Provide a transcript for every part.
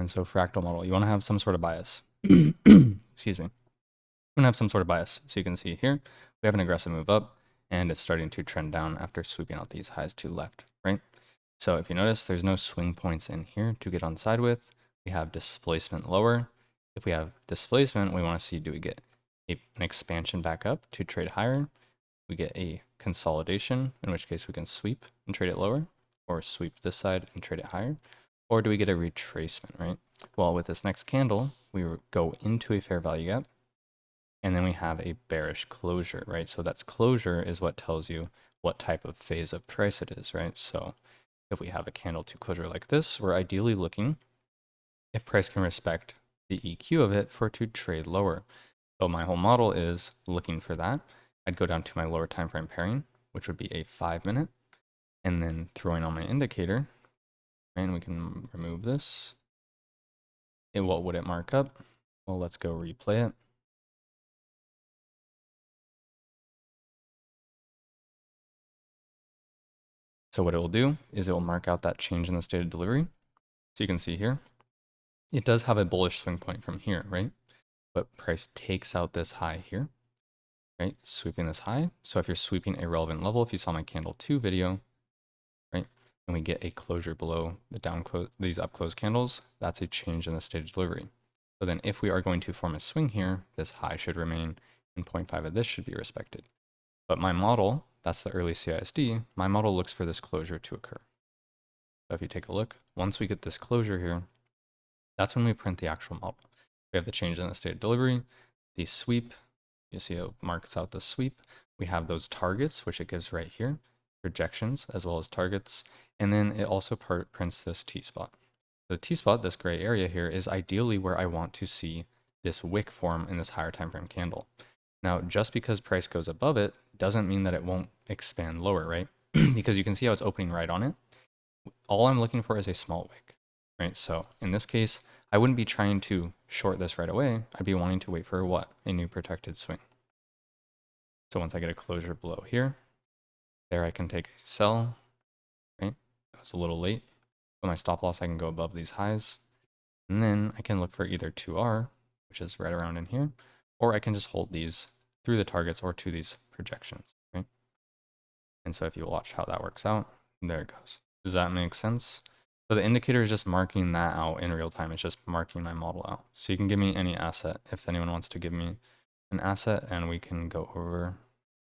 And so fractal model, you want to have some sort of bias. Excuse me. You want to have some sort of bias. So you can see here, we have an aggressive move up, and it's starting to trend down after sweeping out these highs to left, right? So if you notice, there's no swing points in here to get on side with. We have displacement lower. If we have displacement, we want to see, do we get an expansion back up to trade higher? We get a consolidation, in which case we can sweep and trade it lower, or sweep this side and trade it higher. Or do we get a retracement, right? Well, with this next candle, we go into a fair value gap, and then we have a bearish closure, right? So that's closure is what tells you what type of phase of price it is, right? So if we have a candle to closure like this, we're ideally looking, if price can respect the EQ of it, for it to trade lower. So my whole model is looking for that. I'd go down to my lower time frame pairing, which would be a 5-minute, and then throwing on my indicator, right? And we can remove this. And what would it mark up? Well, let's go replay it. So what it will do is it will mark out that change in the state of delivery. So you can see here, it does have a bullish swing point from here, right? But price takes out this high here, right? Sweeping this high. So if you're sweeping a relevant level, if you saw my candle 2 video, right? And we get a closure below the down close, these up close candles, that's a change in the state of delivery. So then if we are going to form a swing here, this high should remain and 0.5 of this should be respected. But my model, that's the early CISD, my model looks for this closure to occur. So if you take a look, once we get this closure here, that's when we print the actual model. We have the change in the state of delivery, the sweep, you see it marks out the sweep. We have those targets, which it gives right here, projections as well as targets, and then it also prints this T-spot. The T-spot, this gray area here, is ideally where I want to see this wick form in this higher time frame candle. Now, just because price goes above it doesn't mean that it won't expand lower, right? Because you can see how it's opening right on it. All I'm looking for is a small wick, right? So in this case, I wouldn't be trying to short this right away. I'd be wanting to wait for what? A new protected swing. So once I get a closure below here, there I can take a sell, right? It was a little late. With my stop loss, I can go above these highs. And then I can look for either 2R, which is right around in here, or I can just hold these through the targets or to these projections, right? And so if you watch how that works out, there it goes. Does that make sense? So the indicator is just marking that out in real time. It's just marking my model out. So you can give me any asset if anyone wants to give me an asset, and we can go over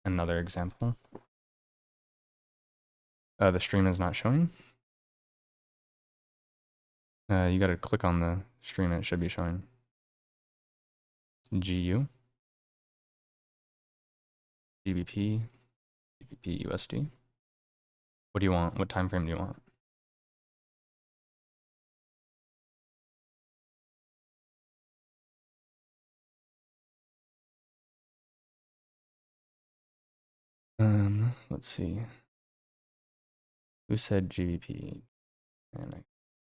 another example. The stream is not showing. You got to click on the stream and it should be showing. GU, GBP, GBP USD. What do you want? What time frame do you want? Let's see. Who said GBP? And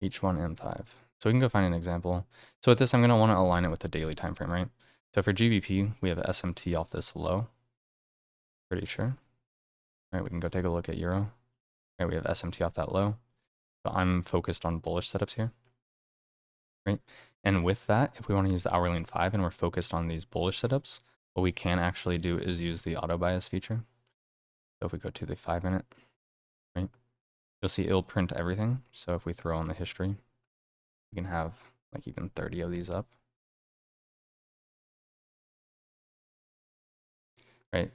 H1 M5. So we can go find an example. So with this, I'm going to want to align it with the daily time frame, right? So for GBP, we have SMT off this low. Pretty sure. All right, we can go take a look at Euro. All right, we have SMT off that low. So I'm focused on bullish setups here, right? And with that, if we want to use the hourly and 5 and we're focused on these bullish setups, what we can actually do is use the auto bias feature. So if we go to the 5-minute, right, you'll see it'll print everything. So if we throw on the history, we can have like even 30 of these up, right?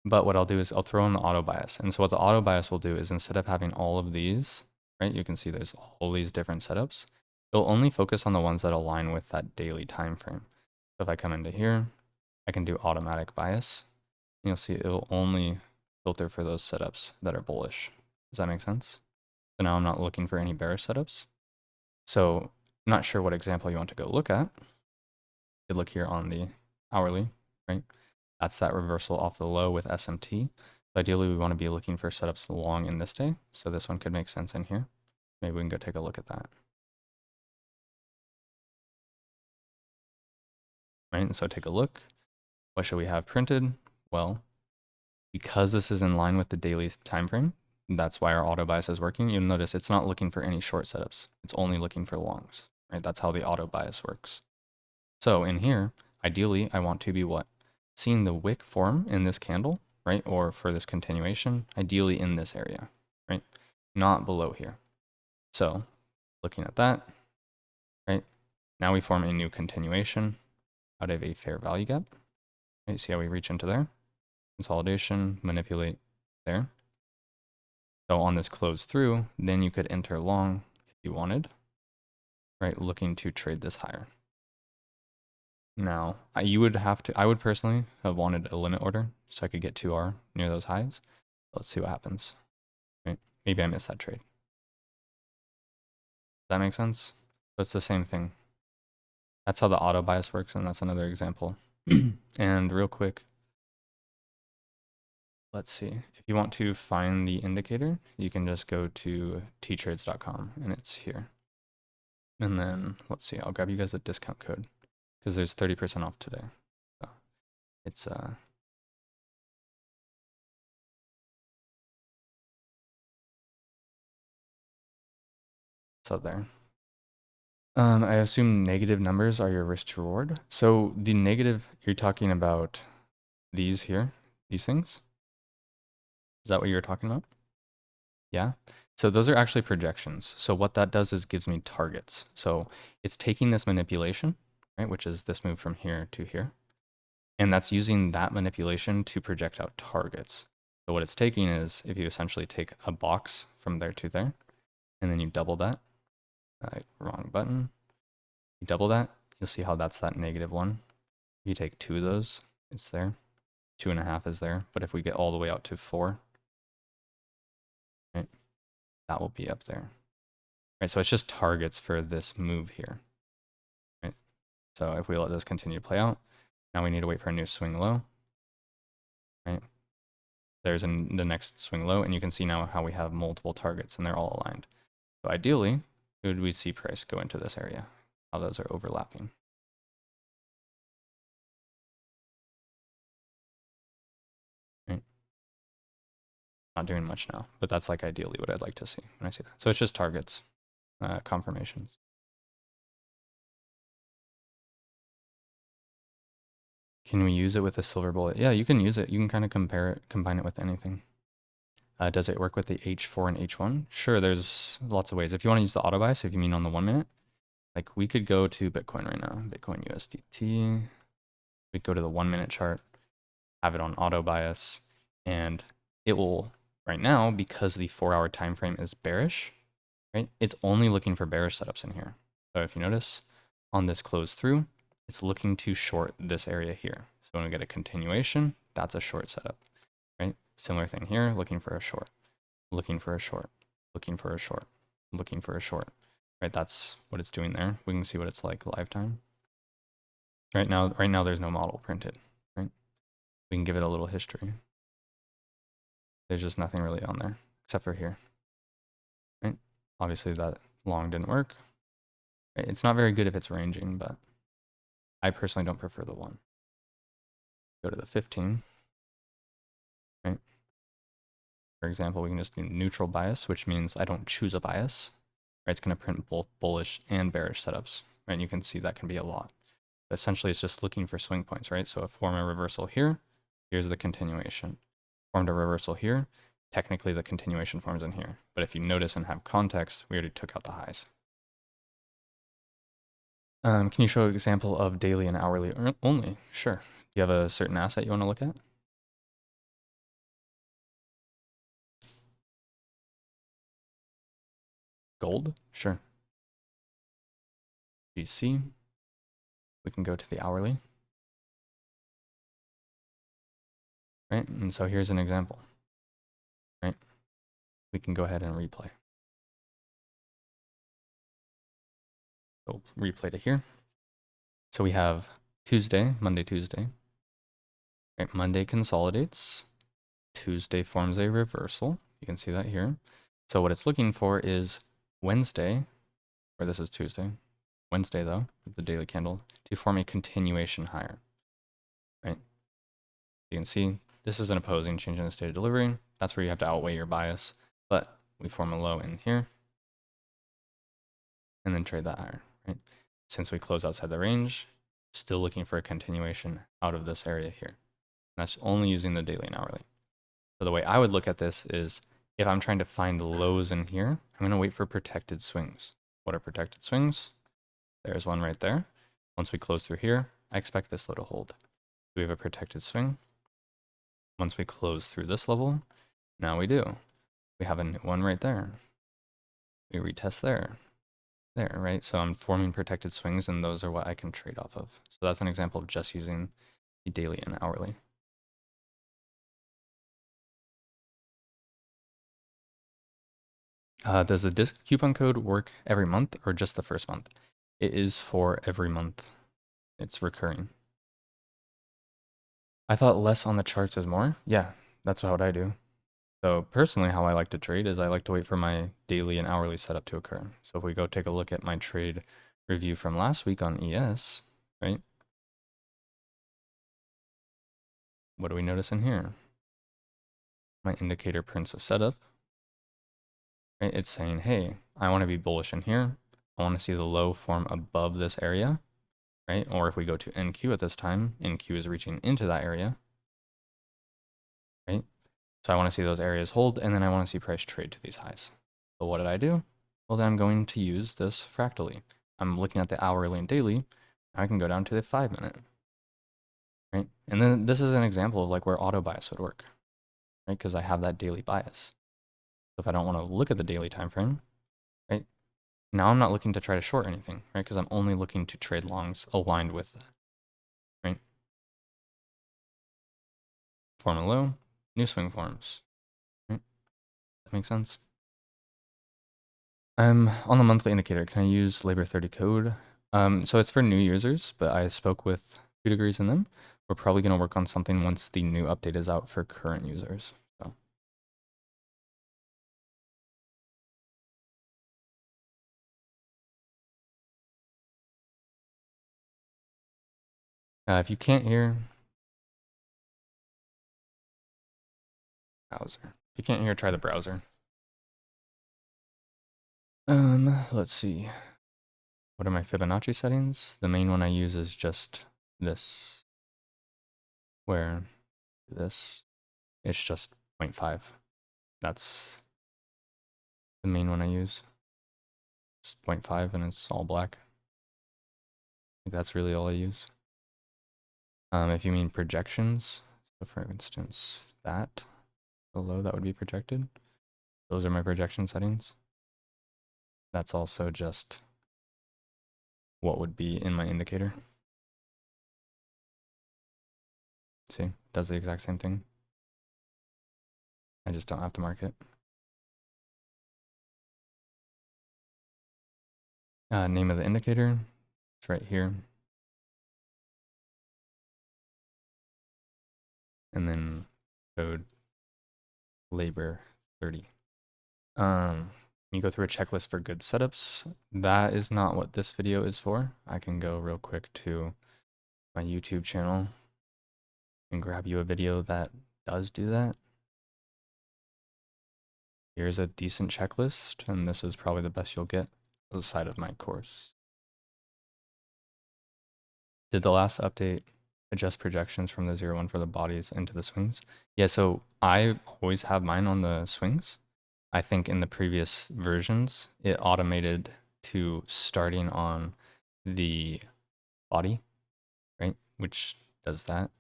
But what I'll do is I'll throw in the auto bias. And so what the auto bias will do is instead of having all of these, right, you can see there's all these different setups. It'll only focus on the ones that align with that daily time frame. So if I come into here, I can do automatic bias. You'll see it'll only filter for those setups that are bullish. Does that make sense? So now I'm not looking for any bearish setups. So I'm not sure what example you want to go look at. You look here on the hourly, right? That's that reversal off the low with SMT. So ideally, we want to be looking for setups long in this day. So this one could make sense in here. Maybe we can go take a look at that. Right, and so take a look. What should we have printed? Well, because this is in line with the daily time frame, that's why our auto bias is working. You'll notice it's not looking for any short setups. It's only looking for longs, right? That's how the auto bias works. So in here, ideally, I want to be what? Seeing the wick form in this candle, right? Or for this continuation, ideally in this area, right? Not below here. So looking at that, right? Now we form a new continuation out of a fair value gap. Right? See how we reach into there? Consolidation, manipulate there. So on this close through, then you could enter long if you wanted, right? Looking to trade this higher. Now, I would personally have wanted a limit order so I could get 2R near those highs. Let's see what happens, right? Maybe I missed that trade. Does that make sense? So it's the same thing. That's how the auto bias works, and that's another example. And real quick, let's see. If you want to find the indicator, you can just go to ttrades.com, and it's here. And then, let's see, I'll grab you guys a discount code, because there's 30% off today. So it's so there. I assume negative numbers are your risk to reward. So the negative, you're talking about these here, these things? Is that what you're talking about? Yeah. So those are actually projections. So what that does is gives me targets. So it's taking this manipulation, right, which is this move from here to here, and that's using that manipulation to project out targets. So what it's taking is if you essentially take a box from there to there, and then you double that, wrong button, you double that, you'll see how that's that -1. If you take 2 of those, it's there. 2.5 is there. But if we get all the way out to 4, right, that will be up there. Right, so it's just targets for this move here. Right. So if we let this continue to play out, now we need to wait for a new swing low. Right. There's the next swing low, and you can see now how we have multiple targets and they're all aligned. So ideally, would we see price go into this area? How those are overlapping. Right. Not doing much now, but that's like ideally what I'd like to see when I see that. So it's just targets, confirmations. Can we use it with a silver bullet? Yeah, you can use it. You can kind of combine it with anything. Does it work with the H4 and H1? Sure, there's lots of ways. If you want to use the auto bias, if you mean on the 1 minute, like we could go to Bitcoin right now, Bitcoin USDT. We go to the 1 minute chart, have it on auto bias, and it will right now, because the 4-hour time frame is bearish, right? It's only looking for bearish setups in here. So if you notice on this close through, it's looking to short this area here. So when we get a continuation, that's a short setup, right? Similar thing here, looking for a short, looking for a short, looking for a short, looking for a short, right? That's what it's doing there. We can see what it's like live time. Right now there's no model printed, right? We can give it a little history. There's just nothing really on there except for here, right? Obviously that long didn't work. Right? It's not very good if it's ranging, but I personally don't prefer the 1. Go to the 15, right? For example, we can just do neutral bias, which means I don't choose a bias, right? It's going to print both bullish and bearish setups, right? And you can see that can be a lot. But essentially, it's just looking for swing points, right? So if form a reversal here, here's the continuation. Formed a reversal here, technically the continuation forms in here. But if you notice and have context, we already took out the highs. Can you show an example of daily and hourly only? Sure. Do you have a certain asset you want to look at? Gold? Sure. GC. We can go to the hourly. Right? And so here's an example. Right? We can go ahead and replay. So replay to here. So we have Tuesday, Monday, Tuesday. Right? Monday consolidates. Tuesday forms a reversal. You can see that here. So what it's looking for is Wednesday, or this is Tuesday, Wednesday though, with the daily candle, to form a continuation higher, right? You can see this is an opposing change in the state of delivery. That's where you have to outweigh your bias, but we form a low in here and then trade that higher. right? Since we close outside the range, still looking for a continuation out of this area here. And that's only using the daily and hourly. So the way I would look at this is if I'm trying to find lows in here, I'm going to wait for protected swings. What are protected swings? There's one right there. Once we close through here, I expect this low to hold. Do we have a protected swing? Once we close through this level, now we do. We have a new one right there. We retest there, right? So I'm forming protected swings, and those are what I can trade off of. So that's an example of just using the daily and hourly. Does the disc coupon code work every month or just the first month? It is for every month. It's recurring. I thought less on the charts is more. Yeah, that's what I do. So personally, how I like to trade is I like to wait for my daily and hourly setup to occur. So if we go take a look at my trade review from last week on ES, right? What do we notice in here? My indicator prints a setup, right? It's saying, hey, I want to be bullish in here. I want to see the low form above this area, right? Or if we go to NQ at this time, NQ is reaching into that area, right? So I want to see those areas hold, and then I want to see price trade to these highs. So what did I do? Well, then I'm going to use this fractally. I'm looking at the hourly and daily. I can go down to the 5 minute, right? And then this is an example of like where auto bias would work, right? Because I have that daily bias. So if I don't want to look at the daily time frame, right? Now I'm not looking to try to short anything, right? Because I'm only looking to trade longs aligned with that, right? Form a low, new swing forms, right? That makes sense. I'm on the monthly indicator. Can I use Labor 30 code? So it's for new users, but I spoke with 2degrees in them. We're probably going to work on something once the new update is out for current users. So. If you can't hear, browser. If you can't hear, try the browser. Let's see. What are my Fibonacci settings? The main one I use is just this, where this, it's just 0.5. That's the main one I use. It's 0.5 and it's all black. That's really all I use. If you mean projections, so for instance, that below that would be projected. Those are my projection settings. That's also just what would be in my indicator. See, does the exact same thing. I just don't have to mark it. Name of the indicator, it's right here. And then code labor 30. You go through a checklist for good setups. That is not what this video is for. I can go real quick to my YouTube channel and grab you a video that does do that. Here's a decent checklist, and this is probably the best you'll get outside of my course. Did the last update adjust projections from the 0-1 for the bodies into the swings? Yeah, so I always have mine on the swings. I think in the previous versions, it automated to starting on the body, right? Which does that.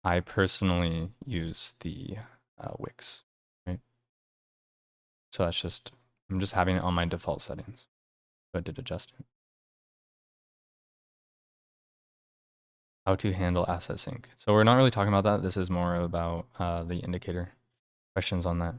I personally use the wicks, right? So that's just, I'm just having it on my default settings, but I did adjust it. How to handle asset sync. So we're not really talking about that. This is more about the indicator. Questions on that?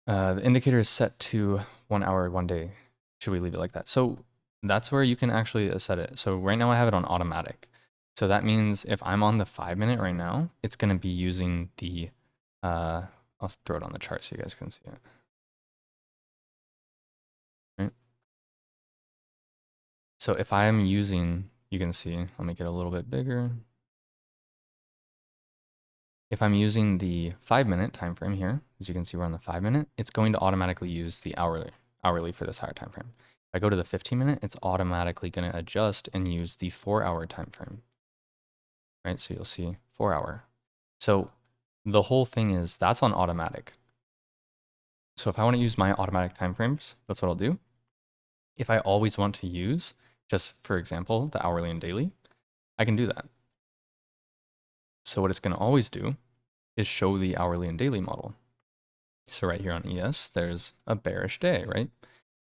The indicator is set to 1 hour, 1 day. Should we leave it like that? So that's where you can actually set it. So right now I have it on automatic. So that means if I'm on the 5 minute right now, it's going to be using the, I'll throw it on the chart so you guys can see it. Right. So if I'm using, you can see, I'll make it a little bit bigger. If I'm using the 5 minute time frame here, as you can see, we're on the 5 minute, it's going to automatically use the hourly for this higher time frame. I go to the 15-minute, it's automatically going to adjust and use the 4-hour time frame, right? So you'll see 4-hour. So the whole thing is that's on automatic. So if I want to use my automatic timeframes, that's what I'll do. If I always want to use, just for example, the hourly and daily, I can do that. So what it's going to always do is show the hourly and daily model. So right here on ES, there's a bearish day, right?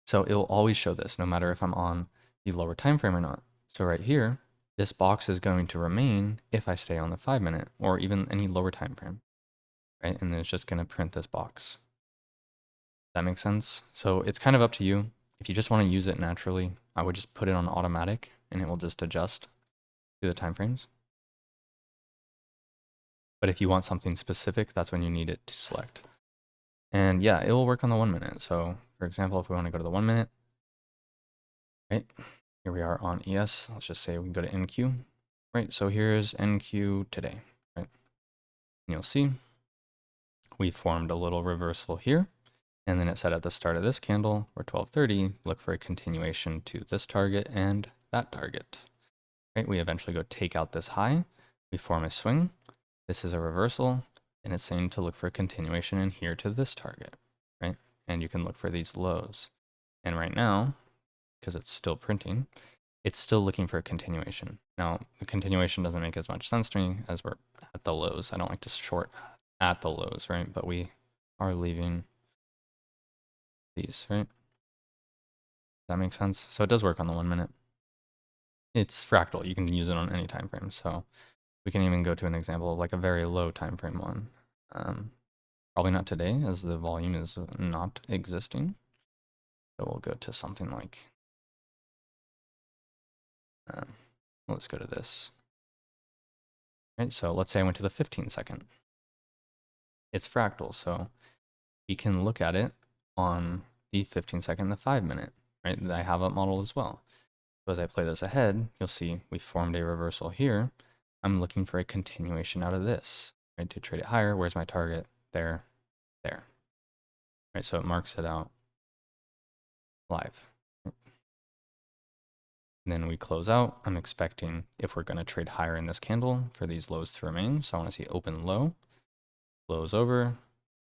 So it will always show this no matter if I'm on the lower time frame or not. So right here, this box is going to remain if I stay on the 5-minute or even any lower time frame, right? And then it's just going to print this box. That makes sense? So it's kind of up to you. If you just want to use it naturally, I would just put it on automatic and it will just adjust to the time frames. But if you want something specific, that's when you need it to select. And yeah, it will work on the 1 minute. So for example, if we want to go to the 1 minute, right? Here we are on ES. Let's just say we can go to NQ, right? So here's NQ today, right? And you'll see we formed a little reversal here. And then it said at the start of this candle, or 12:30, look for a continuation to this target and that target, right? We eventually go take out this high. We form a swing. This is a reversal. And it's saying to look for a continuation in here to this target, right? And you can look for these lows. And right now, because it's still printing, it's still looking for a continuation. Now, the continuation doesn't make as much sense to me as we're at the lows. I don't like to short at the lows, right? But we are leaving these, right? That makes sense. So it does work on the 1 minute. It's fractal. You can use it on any time frame. So we can even go to an example of like a very low time frame one. Probably not today, as the volume is not existing. So we'll go to something like, let's go to this. Right, so let's say I went to the 15-second. It's fractal, so we can look at it on the 15-second, the 5-minute, right? I have a model as well. So as I play this ahead, you'll see we formed a reversal here. I'm looking for a continuation out of this, right? To trade it higher. Where's my target? There, there. Right, so it marks it out live. And then we close out. I'm expecting, if we're going to trade higher in this candle, for these lows to remain. So I want to see open low, close over,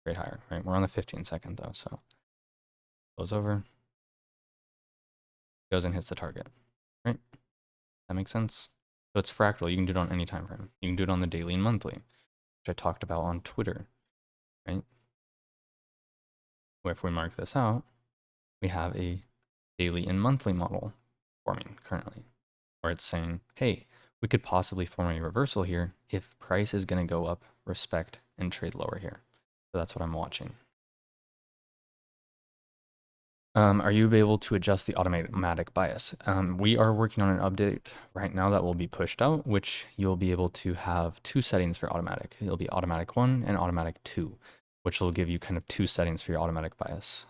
trade higher, right? We're on the 15-second though, so close over, goes and hits the target, right? That makes sense? So it's fractal. You can do it on any time frame. You can do it on the daily and monthly, which I talked about on Twitter, right? Where if we mark this out, we have a daily and monthly model forming currently, where it's saying, hey, we could possibly form a reversal here if price is going to go up, respect, and trade lower here. So that's what I'm watching. Are you able to adjust the automatic bias? We are working on an update right now that will be pushed out, which you'll be able to have 2 settings for automatic. It'll be automatic 1 and automatic 2, which will give you kind of 2 settings for your automatic bias.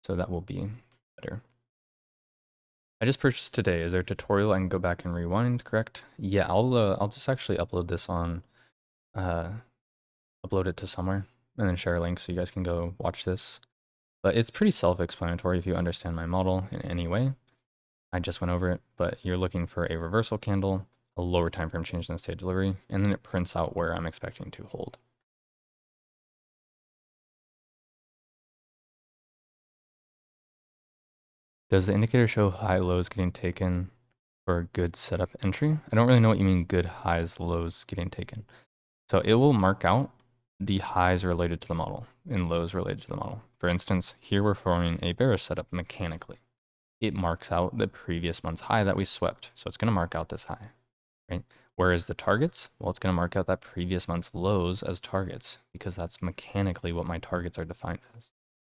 So that will be better. I just purchased today. Is there a tutorial I can go back and rewind, correct? Yeah, I'll just actually upload this on, upload it to somewhere and then share a link so you guys can go watch this. But it's pretty self-explanatory if you understand my model in any way. I just went over it, but you're looking for a reversal candle, a lower time frame change in the state delivery, and then it prints out where I'm expecting to hold. Does the indicator show high lows getting taken for a good setup entry? I don't really know what you mean good highs, lows getting taken. So it will mark out the highs related to the model and lows related to the model. For instance, here we're forming a bearish setup mechanically. It marks out the previous month's high that we swept. So it's going to mark out this high, right? Whereas the targets, well, it's going to mark out that previous month's lows as targets because that's mechanically what my targets are defined as.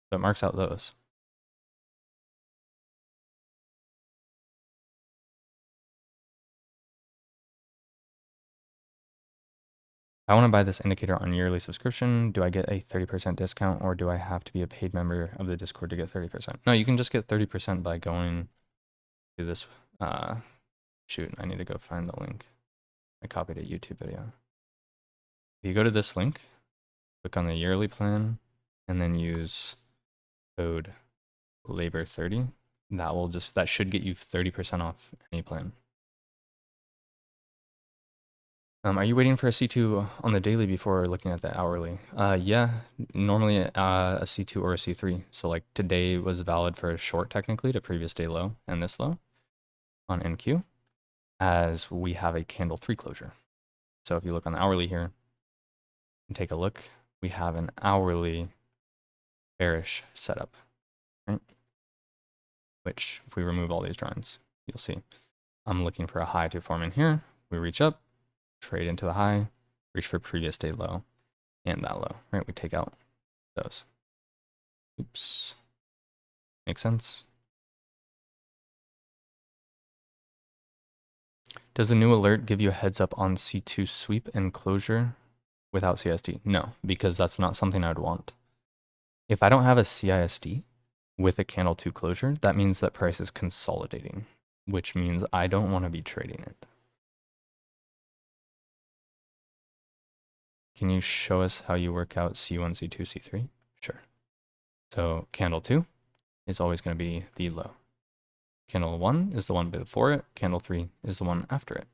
So it marks out those. I want to buy this indicator on yearly subscription. Do I get a 30% discount or do I have to be a paid member of the Discord to get 30%? No, you can just get 30% by going to this. Shoot, I need to go find the link. I copied a YouTube video. If you go to this link, click on the yearly plan, and then use code labor30. that should get you 30% off any plan. Are you waiting for a C2 on the daily before looking at the hourly? Yeah, normally a C2 or a C3. So like today was valid for a short technically to previous day low and this low on NQ, as we have a candle 3 closure. So if you look on the hourly here and take a look, we have an hourly bearish setup, right? Which if we remove all these drawings, you'll see. I'm looking for a high to form in here. We reach up, trade into the high, reach for previous day low and that low, right? We take out those. Oops. Make sense? Does the new alert give you a heads up on C2 sweep and closure without CISD? No, because that's not something I'd want. If I don't have a CISD with a candle 2 closure, that means that price is consolidating, which means I don't want to be trading it. Can you show us how you work out C1, C2, C3? Sure. So candle 2 is always going to be the low. Candle 1 is the one before it. Candle 3 is the one after it.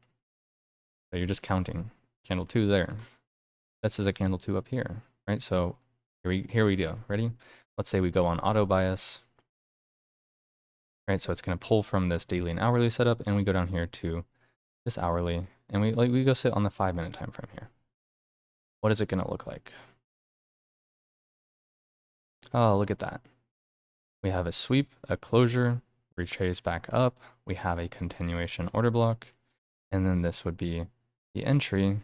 So you're just counting. Candle 2 there. This is a candle 2 up here, right? So here we go. Ready? Let's say we go on auto bias, right? So it's going to pull from this daily and hourly setup, and we go down here to this hourly, and we go sit on the 5-minute time frame here. What is it going to look like? Oh, look at that. We have a sweep, a closure, retrace back up. We have a continuation order block, and then this would be the entry.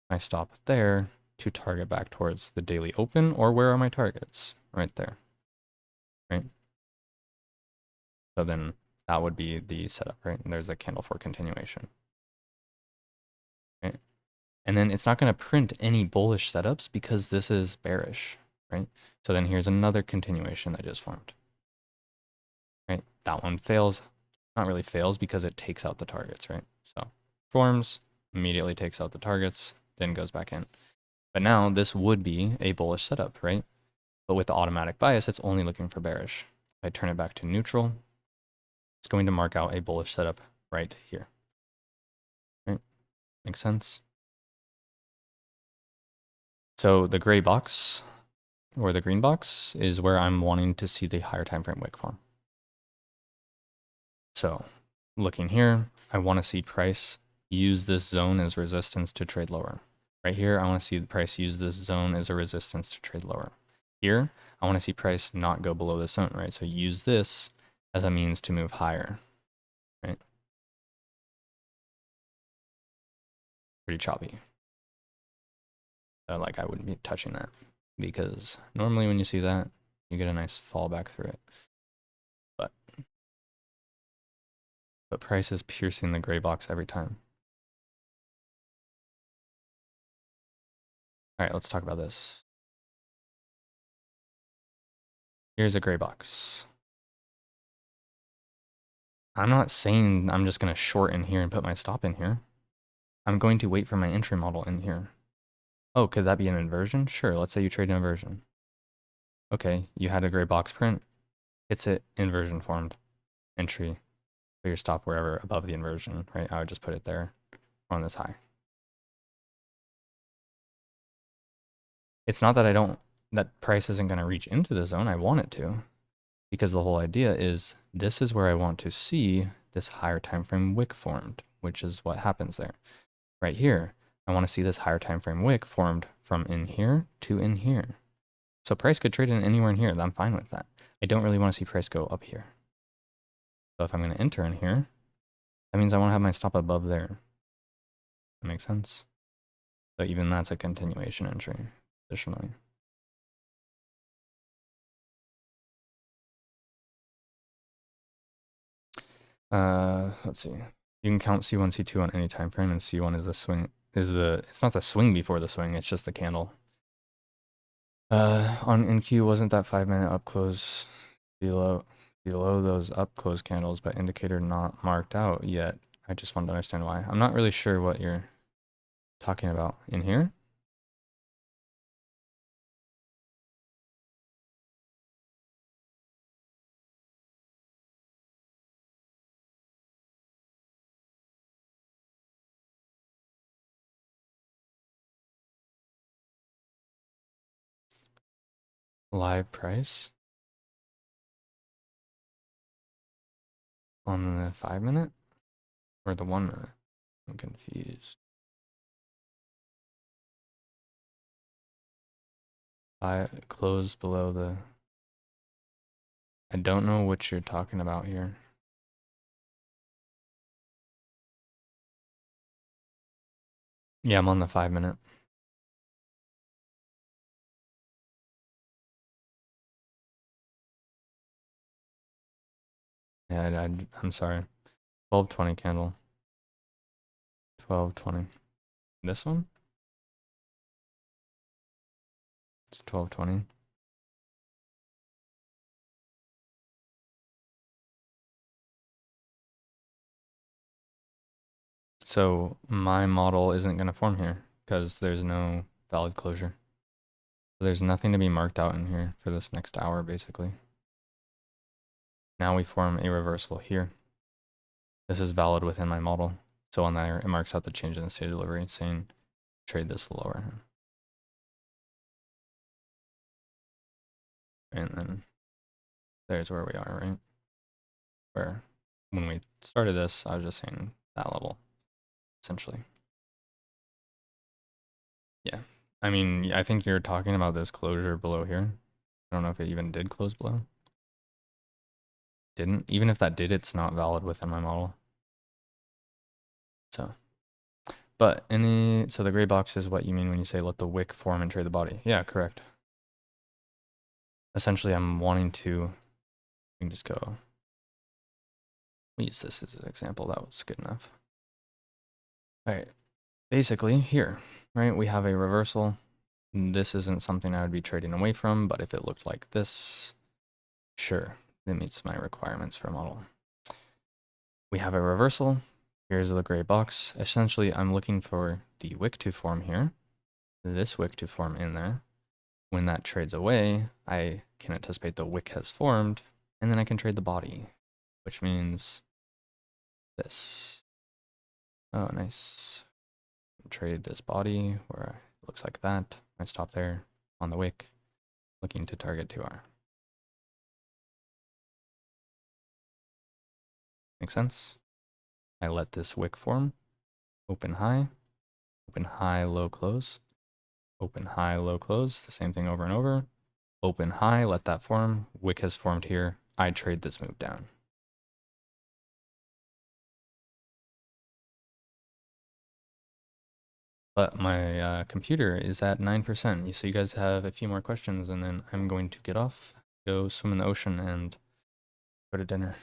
I stop there to target back towards the daily open, or where are my targets? Right there, right? So then that would be the setup, right? And there's a candle for continuation, right? And then it's not going to print any bullish setups because this is bearish, right? So then here's another continuation that just formed, right? That one fails, not really fails because it takes out the targets, right? So forms, immediately takes out the targets, then goes back in. But now this would be a bullish setup, right? But with the automatic bias, it's only looking for bearish. If I turn it back to neutral, it's going to mark out a bullish setup right here. Right? Makes sense? So the gray box or the green box is where I'm wanting to see the higher time frame wick form. So looking here, I want to see price use this zone as resistance to trade lower. Right here, I want to see the price use this zone as a resistance to trade lower. Here, I want to see price not go below this zone, right? So use this as a means to move higher, right? Pretty choppy. Like I wouldn't be touching that because normally when you see that, you get a nice fall back through it. But price is piercing the gray box every time. All right, let's talk about this. Here's a gray box. I'm not saying I'm just going to short in here and put my stop in here. I'm going to wait for my entry model in here. Oh, could that be an inversion? Sure, let's say you trade an inversion. Okay, you had a gray box print. It's an inversion formed entry. Put your stop wherever above the inversion, right? I would just put it there on this high. It's not that that price isn't going to reach into the zone. I want it to, because the whole idea is this is where I want to see this higher time frame wick formed, which is what happens there. Right here, I want to see this higher time frame wick formed from in here to in here. So price could trade in anywhere in here. I'm fine with that. I don't really want to see price go up here. So if I'm going to enter in here, that means I want to have my stop above there. That makes sense? So even that's a continuation entry, additionally. Let's see. You can count C1, C2 on any time frame, and C1 is the swing. It's not the swing before the swing. It's just the candle. On NQ, wasn't that 5-minute up close below those up close candles, but indicator not marked out yet? I just wanted to understand why. I'm not really sure what you're talking about in here. Live price on the 5 minute or the 1 minute? I'm confused. I close below the. I don't know what you're talking about here. Yeah, I'm on the 5 minute. Yeah, I'm sorry. 1220 candle. 1220. This one? It's 1220. So my model isn't going to form here because there's no valid closure. There's nothing to be marked out in here for this next hour, basically. Now we form a reversal here. This is valid within my model. So on there, it marks out the change in the state of delivery, saying trade this lower. And then there's where we are, right? Where when we started this, I was just saying that level, essentially. Yeah. I mean, I think you're talking about this closure below here. I don't know if it even did close below. Didn't. Even if that did, it's not valid within my model. So, but so the gray box is what you mean when you say let the wick form and trade the body. Yeah, correct. Essentially, I'm wanting to, we can just go, we use this as an example. That was good enough. All right. Basically here, right, we have a reversal. This isn't something I would be trading away from, but if it looked like this, sure, it meets my requirements for a model. We have a reversal. Here's the gray box. Essentially, I'm looking for the wick to form here, this wick to form in there. When that trades away, I can anticipate the wick has formed, and then I can trade the body, which means this. Oh, nice. Trade this body where it looks like that. I stop there on the wick, looking to target 2R. Make sense? I let this wick form, open, high, low, close, open, high, low, close, the same thing over and over, open, high, let that form, wick has formed here, I trade this move down. But my computer is at 9%. So you guys have a few more questions, and then I'm going to get off, go swim in the ocean, and go to dinner.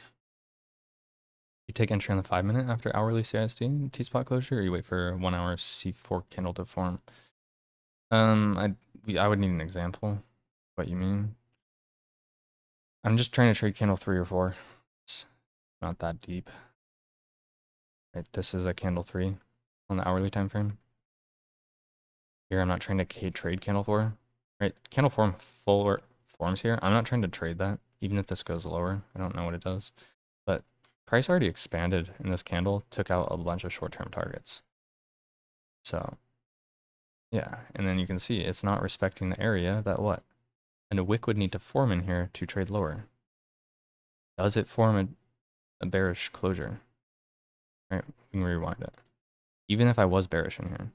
You take entry on the 5 minute after hourly CISD T-spot closure, or you wait for 1 hour C4 candle to form? I would need an example. What you mean? I'm just trying to trade candle 3 or 4. It's not that deep. Right, this is a candle 3 on the hourly time frame. Here, I'm not trying to trade candle 4. Right, candle forms here. I'm not trying to trade that, even if this goes lower. I don't know what it does, but price already expanded in this candle, took out a bunch of short-term targets. So yeah, and then you can see it's not respecting the area that what? And a wick would need to form in here to trade lower. Does it form a bearish closure? Right, we can rewind it. Even if I was bearish in here,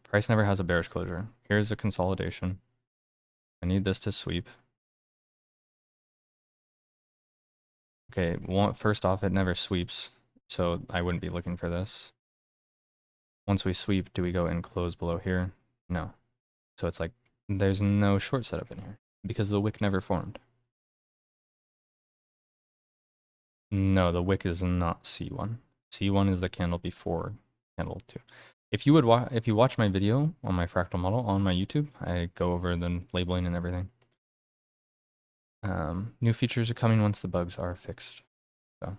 price never has a bearish closure. Here's a consolidation. I need this to sweep. Okay, first off, it never sweeps, so I wouldn't be looking for this. Once we sweep, do we go and close below here? No. So it's like there's no short setup in here because the wick never formed. No, the wick is not C1. C1 is the candle before candle 2. If you watch my video on my fractal model on my YouTube, I go over the labeling and everything. New features are coming once the bugs are fixed. So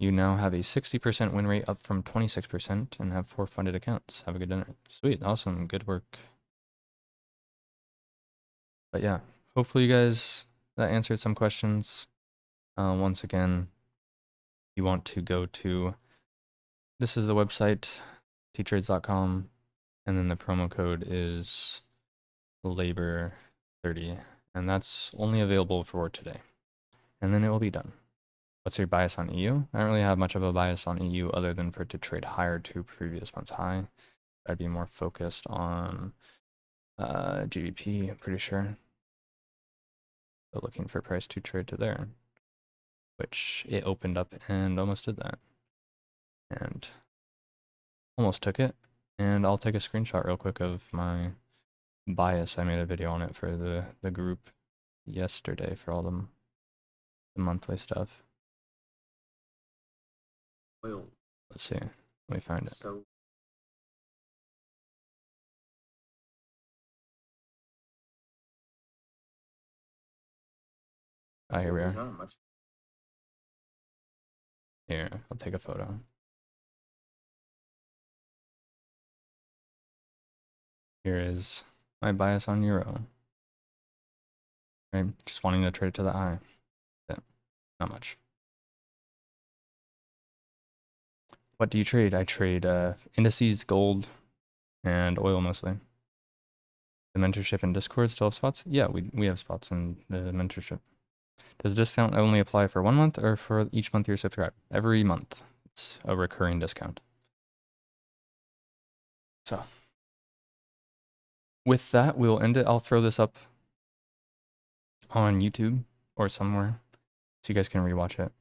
you now have a 60% win rate up from 26% and have 4 funded accounts. Have a good dinner. Sweet, awesome, good work. But yeah, hopefully you guys, that answered some questions. Once again, you want to go to, this is the website, ttrades.com. And then the promo code is labor 30, and that's only available for today. And then it will be done. What's your bias on EU? I don't really have much of a bias on EU other than for it to trade higher to previous month's high. I'd be more focused on GBP, I'm pretty sure. So looking for price to trade to there, which it opened up and almost did that. And almost took it. And I'll take a screenshot real quick of my bias. I made a video on it for the group yesterday for all the monthly stuff. Oil. Let's see. Let me find it. So Here we there's are. not much. Here, I'll take a photo. Here is my bias on euro. Right, just wanting to trade it to the eye. Yeah, not much. What do you trade? I trade indices, gold, and oil mostly. The mentorship and Discord still have spots? Yeah, we have spots in the mentorship. Does the discount only apply for 1 month or for each month you're subscribed? Every month. It's a recurring discount. So with that, we'll end it. I'll throw this up on YouTube or somewhere so you guys can rewatch it.